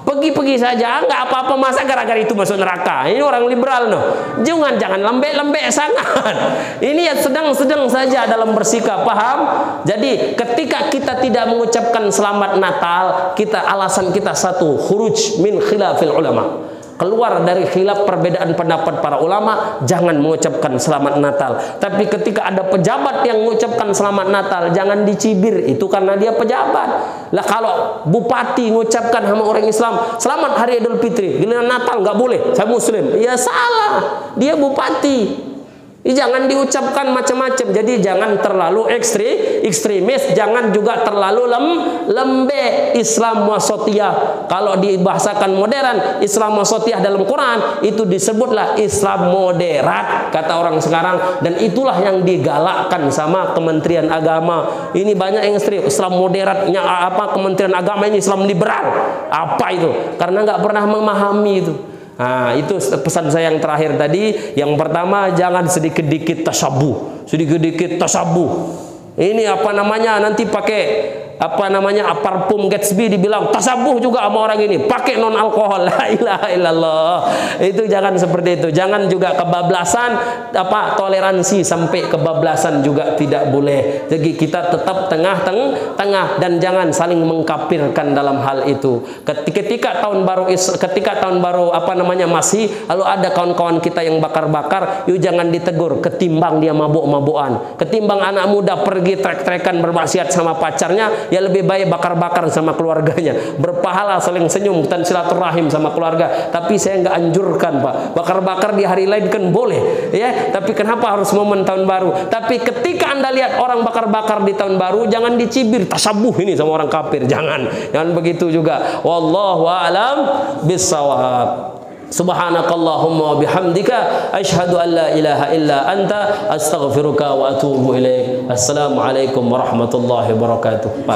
Pergi-pergi saja, nggak apa-apa. Masa gara-gara itu masuk neraka? Ini orang liberal no. Jangan lembek-lembek sangat. Ini ya sedang-sedang saja dalam bersikap, paham? Jadi ketika kita tidak mengucapkan selamat Natal, alasan kita satu, khuruj min khilafil ulama. Keluar dari khilaf perbedaan pendapat para ulama, jangan mengucapkan selamat Natal. Tapi ketika ada pejabat yang mengucapkan selamat Natal, jangan dicibir, itu karena dia pejabat. Lah kalau bupati mengucapkan sama orang Islam, selamat Hari Idul Fitri, giliran Natal nggak boleh, saya Muslim. Ya salah, dia bupati. Jangan diucapkan macam-macam. Jadi jangan terlalu ekstremis, jangan juga terlalu lembek. Islam wasatiyah. Kalau dibahasakan modern, Islam wasatiyah dalam Quran itu disebutlah Islam moderat, kata orang sekarang, dan itulah yang digalakkan sama Kementerian Agama. Ini banyak yang ekstrim, Islam moderatnya Kementerian Agama ini Islam liberal. Apa itu? Karena nggak pernah memahami itu. Nah, itu pesan saya yang terakhir tadi. Yang pertama, jangan sedikit-dikit tasabuh, sedikit-dikit tasabuh. Ini nanti pakai apa namanya, parfum Gatsby dibilang tasabuh juga sama orang ini, pakai non alkohol. La ilaha illallah. Itu jangan seperti itu. Jangan juga kebablasan, apa, toleransi sampai kebablasan juga tidak boleh. Jadi kita tetap tengah-tengah dan jangan saling mengkafirkan dalam hal itu. Ketika tahun baru apa namanya masih, lalu ada kawan-kawan kita yang bakar-bakar, yuk jangan ditegur, ketimbang dia mabuk-mabukan, ketimbang anak muda pergi trek-trekan bermaksiat sama pacarnya, ya lebih baik bakar-bakar sama keluarganya, berpahala saling senyum dan silaturahim sama keluarga. Tapi saya nggak anjurkan, Pak, bakar-bakar di hari lain kan boleh ya, tapi kenapa harus momen tahun baru? Tapi ketika Anda lihat orang bakar-bakar di tahun baru, jangan dicibir tasabuh ini sama orang kafir, jangan begitu juga. Wallahu a'lam bissawab. Subhanakallahumma wa bihamdika asyhadu an la ilaha illa anta astaghfiruka wa atubu ilaik. Assalamualaikum warahmatullahi wabarakatuh.